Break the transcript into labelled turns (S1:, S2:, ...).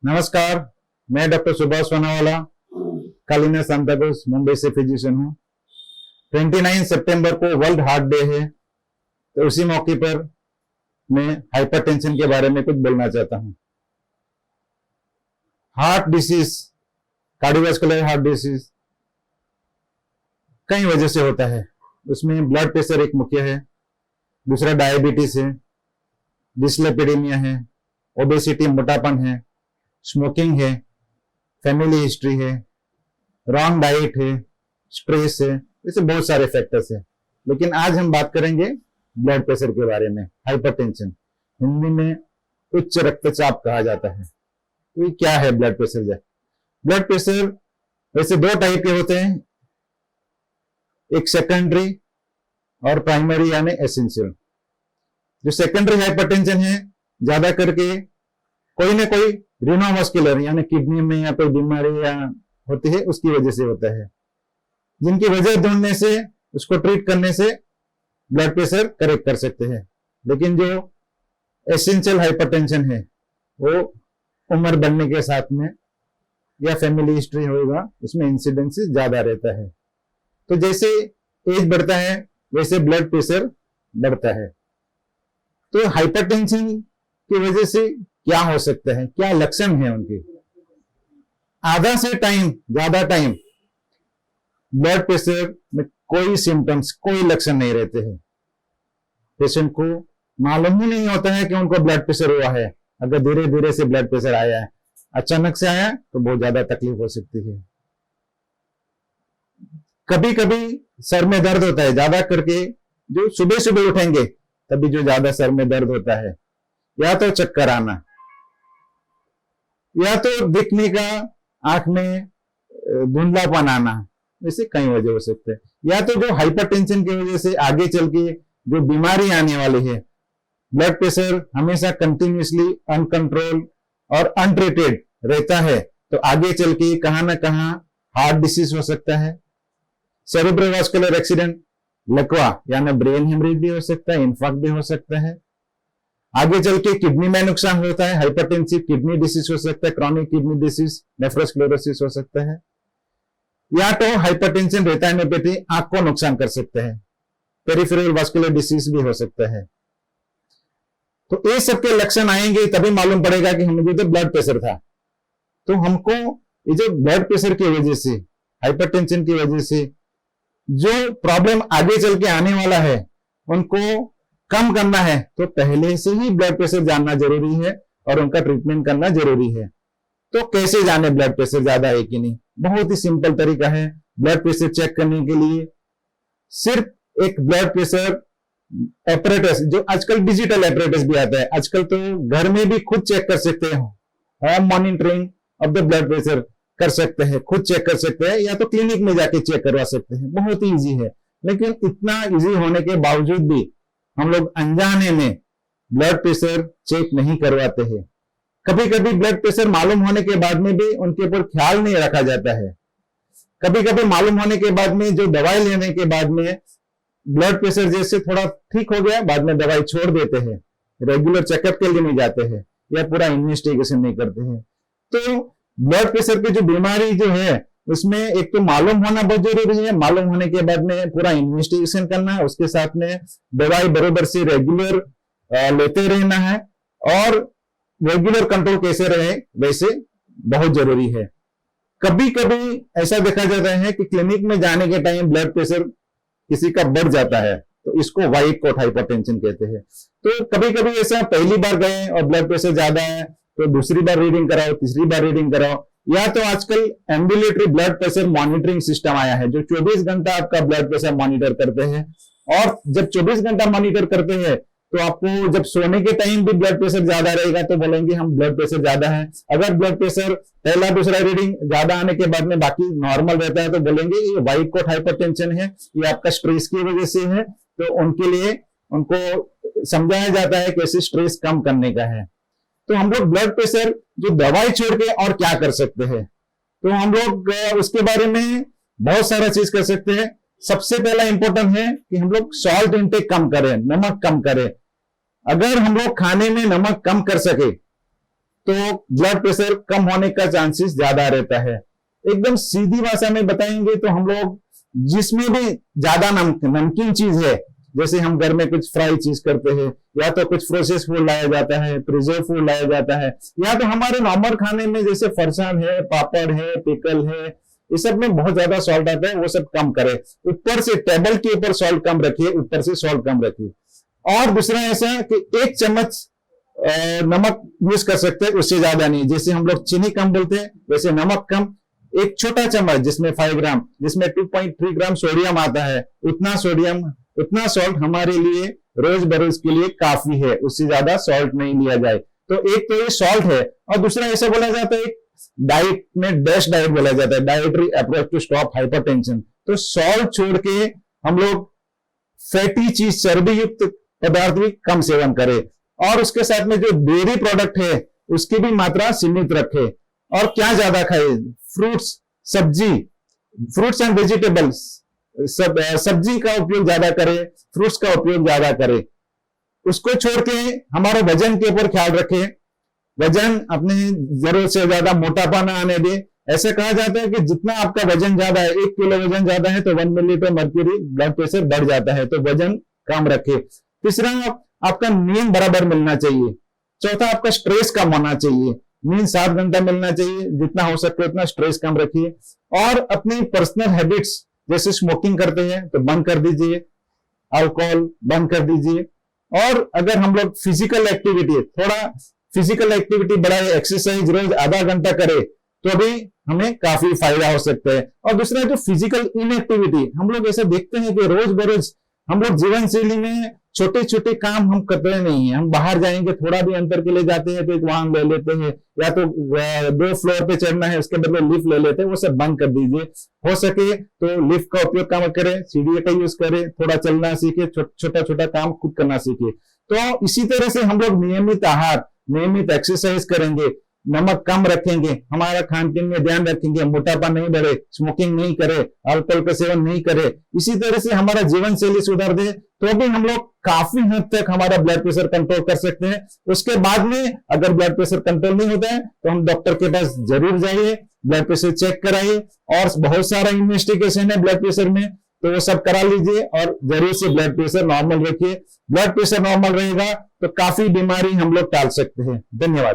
S1: नमस्कार, मैं डॉक्टर सुभाष सोनावाला, कालिना सांताक्रूज, मुंबई से फिजिशियन हूँ। 29 सितंबर को वर्ल्ड हार्ट डे है, तो उसी मौके पर मैं हाइपरटेंशन के बारे में कुछ बोलना चाहता हूँ। Heart disease, cardiovascular heart disease कई वजह से होता है। उसमें ब्लड प्रेशर एक मुख्य है, दूसरा डायबिटीज है, डिस्लिपिडेमिया है, ओबेसिटी मोटापन है, स्मोकिंग है, फैमिली हिस्ट्री है, रॉन्ग डाइट है, स्ट्रेस है, ऐसे बहुत सारे फैक्टर्स है। लेकिन आज हम बात करेंगे ब्लड प्रेशर के बारे में। हाइपरटेंशन हिंदी में उच्च रक्तचाप कहा जाता है। तो ये क्या है ब्लड प्रेशर? ब्लड प्रेशर वैसे दो टाइप के होते हैं, एक सेकेंडरी और प्राइमरी यानी एसेंशियल। जो सेकेंडरी हाइपरटेंशन है, ज्यादा करके कोई ना कोई रीनोवास्कुलर यानी किडनी में या कोई बीमारी या होती है, उसकी वजह से होता है, जिनकी वजह ढूंढने से, उसको ट्रीट करने से ब्लड प्रेशर करेक्ट कर सकते हैं। लेकिन जो एसेंशियल हाइपरटेंशन है, वो उम्र बढ़ने के साथ में या फैमिली हिस्ट्री होगा, उसमें इंसिडेंस ज्यादा रहता है। तो जैसे एज बढ़ता है वैसे ब्लड प्रेशर बढ़ता है। तो हाइपरटेंशन की वजह से क्या हो सकता है, क्या लक्षण है उनके? आधा से ज्यादा टाइम ब्लड प्रेशर में कोई सिम्टम्स, कोई लक्षण नहीं रहते हैं। पेशेंट को मालूम ही नहीं होता है कि उनको ब्लड प्रेशर हुआ है। अगर धीरे धीरे से ब्लड प्रेशर आया है, अचानक से आया तो बहुत ज्यादा तकलीफ हो सकती है। कभी कभी सर में दर्द होता है, ज्यादा करके जो सुबह सुबह उठेंगे तभी जो ज्यादा सर में दर्द होता है, या तो चक्कर आना, या तो दिखने का आंख में धुंधलापन आना, ऐसे कई वजह हो सकते हैं। या तो जो हाइपरटेंशन की वजह से आगे चल के जो बीमारी आने वाली है, ब्लड प्रेशर हमेशा कंटिन्यूसली अनकंट्रोल और अनट्रीटेड रहता है, तो आगे चल के कहां ना कहां हार्ट डिसीज हो सकता है, सेरेब्रोवास्कुलर एक्सीडेंट, लकवा यानी ब्रेन हेमरेज भी हो सकता है, इन्फार्क्ट भी हो सकता है। आगे चल के किडनी में नुकसान होता है, हाइपरटेंसिव किडनी डिसीज हो सकता है, क्रॉनिक किडनी डिसीज, नेफ्रोस्क्लेरोसिस हो सकता है। या तो हाइपरटेंशन रहता है मेपेथी, आंख को नुकसान कर सकता है, पेरिफेरल वास्कुलर डिसीज भी हो सकता है। तो ये सबके लक्षण आएंगे तभी मालूम पड़ेगा कि मुझे तो ब्लड प्रेशर था। तो हमको ये जो ब्लड प्रेशर की वजह से, हाइपरटेंशन की वजह से जो प्रॉब्लम आगे चल के आने वाला है, उनको कम करना है, तो पहले से ही ब्लड प्रेशर जानना जरूरी है और उनका ट्रीटमेंट करना जरूरी है। तो कैसे जाने ब्लड प्रेशर ज्यादा है कि नहीं? बहुत ही सिंपल तरीका है ब्लड प्रेशर चेक करने के लिए। सिर्फ एक ब्लड प्रेशर एपरेटस, जो आजकल डिजिटल एपरेटस भी आता है, आजकल तो घर में भी खुद चेक कर सकते हैं, home monitoring of the blood pressure कर सकते हैं, खुद चेक कर सकते हैं, या तो क्लिनिक में जाके चेक करवा सकते हैं। बहुत ही इजी है। लेकिन इतना इजी होने के बावजूद भी हम लोग अनजाने में ब्लड प्रेशर चेक नहीं करवाते हैं। कभी कभी ब्लड प्रेशर मालूम होने के बाद में भी उनके ऊपर ख्याल नहीं रखा जाता है। कभी कभी मालूम होने के बाद में, जो दवाई लेने के बाद में ब्लड प्रेशर जैसे थोड़ा ठीक हो गया, बाद में दवाई छोड़ देते हैं, रेगुलर चेकअप के लिए नहीं जाते हैं, या पूरा इन्वेस्टिगेशन नहीं करते हैं। तो ब्लड प्रेशर की जो बीमारी जो है, उसमें एक तो मालूम होना बहुत जरूरी है, मालूम होने के बाद में पूरा इन्वेस्टिगेशन करना है, उसके साथ में दवाई बराबर से रेगुलर लेते रहना है, और रेगुलर कंट्रोल कैसे रहे वैसे बहुत जरूरी है। कभी कभी ऐसा देखा जाता है कि क्लिनिक में जाने के टाइम ब्लड प्रेशर किसी का बढ़ जाता है, तो इसको वाइट कोट हाइपरटेंशन कहते हैं। तो कभी कभी ऐसा पहली बार गए और ब्लड प्रेशर ज्यादा है, तो दूसरी बार रीडिंग कराओ, तीसरी बार रीडिंग कराओ। या तो आजकल ambulatory blood pressure monitoring system आया है, जो 24 घंटा आपका ब्लड प्रेशर मॉनिटर करते हैं। और जब 24 घंटा मॉनिटर करते हैं, तो आपको जब सोने के टाइम भी ब्लड प्रेशर ज्यादा रहेगा तो बोलेंगे हम ब्लड प्रेशर ज्यादा है। अगर ब्लड प्रेशर पहला दूसरा रीडिंग ज्यादा आने के बाद में बाकी नॉर्मल रहता है, तो बोलेंगे ये वाइट कोट हाइपरटेंशन है, ये आपका स्ट्रेस की वजह से है। तो उनके लिए उनको समझाया जाता है कैसे स्ट्रेस कम करने का है। तो हम लोग ब्लड प्रेशर जो दवाई छोड़ के और क्या कर सकते हैं? तो हम लोग उसके बारे में बहुत सारा चीज कर सकते हैं। सबसे पहला इंपॉर्टेंट है कि हम लोग सॉल्ट इंटेक कम करें, नमक कम करें। अगर हम लोग खाने में नमक कम कर सके तो ब्लड प्रेशर कम होने का चांसेस ज्यादा रहता है। एकदम सीधी भाषा में बताएंगे तो हम लोग जिसमें भी ज्यादा नमकीन चीज है, जैसे हम घर में कुछ फ्राई चीज करते हैं, या तो कुछ प्रोसेस फूड लाया जाता है, प्रिजर्व फूड लाया जाता है, या तो हमारे नॉर्मल खाने में जैसे फरसान है, पापड़ है, पिकल है, इस सब में बहुत ज्यादा सॉल्ट आता है, वो सब कम करे। ऊपर से टेबल के ऊपर सॉल्ट कम रखिए, ऊपर से सॉल्ट कम रखिए। और दूसरा ऐसा कि 1 चम्मच नमक यूज कर सकते हैं, उससे ज्यादा नहीं। जैसे हम लोग चीनी कम बोलते हैं, वैसे नमक कम। एक छोटा चम्मच जिसमें 5 ग्राम, जिसमें 2.3 ग्राम सोडियम आता है, उतना सोडियम, उतना सॉल्ट हमारे लिए रोज बरोज के लिए काफी है, उससे ज्यादा सॉल्ट नहीं लिया जाए। तो एक तो ये सॉल्ट है, और दूसरा ऐसा बोला जाता है डाइट में डैश डाइट बोला जाता है, dietary approach to stop hypertension. तो सॉल्ट छोड़ के हम लोग फैटी चीज, चर्बी युक्त पदार्थ भी कम सेवन करें, और उसके साथ में जो डेयरी प्रोडक्ट है उसकी भी मात्रा सीमित रखे। और क्या ज्यादा खाए, फ्रूट्स, सब्जी, फ्रूट्स एंड वेजिटेबल्स, सब्जी का उपयोग ज्यादा करे, फ्रूट्स का उपयोग ज्यादा करे। उसको छोड़ के हमारे वजन के ऊपर ख्याल रखें, वजन अपने जरूरत से ज्यादा मोटापा ना आने दे। ऐसे कहा जाता है कि जितना आपका वजन ज्यादा है, 1 किलो वजन ज्यादा है तो 1 मिलीलीटर मर्क्यूरी ब्लड प्रेशर बढ़ जाता है, तो वजन कम रखे। तीसरा, आपका नींद बराबर मिलना चाहिए। चौथा, आपका स्ट्रेस कम होना चाहिए, नींद 7 घंटा मिलना चाहिए, जितना हो सके उतना स्ट्रेस कम रखिए। और अपनी पर्सनल हैबिट्स, जैसे स्मोकिंग करते हैं तो बंद कर दीजिए, अल्कोहल बंद कर दीजिए। और अगर हम लोग फिजिकल एक्टिविटी, थोड़ा फिजिकल एक्टिविटी बढ़ाए, एक्सरसाइज रोज आधा घंटा करे, तो भी हमें काफी फायदा हो सकता है। और दूसरा, जो फिजिकल इनएक्टिविटी, हम लोग ऐसे देखते हैं कि रोज बरोज हम लोग जीवन शैली में छोटे छोटे काम हम करते नहीं है। हम बाहर जाएंगे, थोड़ा भी अंतर के लिए जाते हैं तो एक वाहन ले लेते हैं, या तो 2 फ्लोर पे चढ़ना है उसके बदले लिफ्ट ले लेते हैं, वो सब बंद कर दीजिए। हो सके तो लिफ्ट का उपयोग कम करें, सीढ़ी का यूज करें, थोड़ा चलना सीखे, छोटा छोटा काम खुद करना सीखे। तो इसी तरह से हम लोग नियमित आहार, नियमित एक्सरसाइज करेंगे, नमक कम रखेंगे, हमारा खान पीन में ध्यान रखेंगे, मोटापा नहीं बढ़े, स्मोकिंग नहीं करे, अल्कोहल का सेवन नहीं करे, इसी तरह से हमारा जीवन शैली सुधार दे, तो भी हम लोग काफी हद तक हमारा ब्लड प्रेशर कंट्रोल कर सकते हैं। उसके बाद में अगर ब्लड प्रेशर कंट्रोल नहीं होता है तो हम डॉक्टर के पास जरूर जाइए, ब्लड प्रेशर चेक कराइए। और बहुत सारा इन्वेस्टिगेशन है ब्लड प्रेशर में, तो वो सब करा लीजिए, और जरूर से ब्लड प्रेशर नॉर्मल रखिए। ब्लड प्रेशर नॉर्मल रहेगा तो काफी बीमारी हम लोग टाल सकते हैं। धन्यवाद।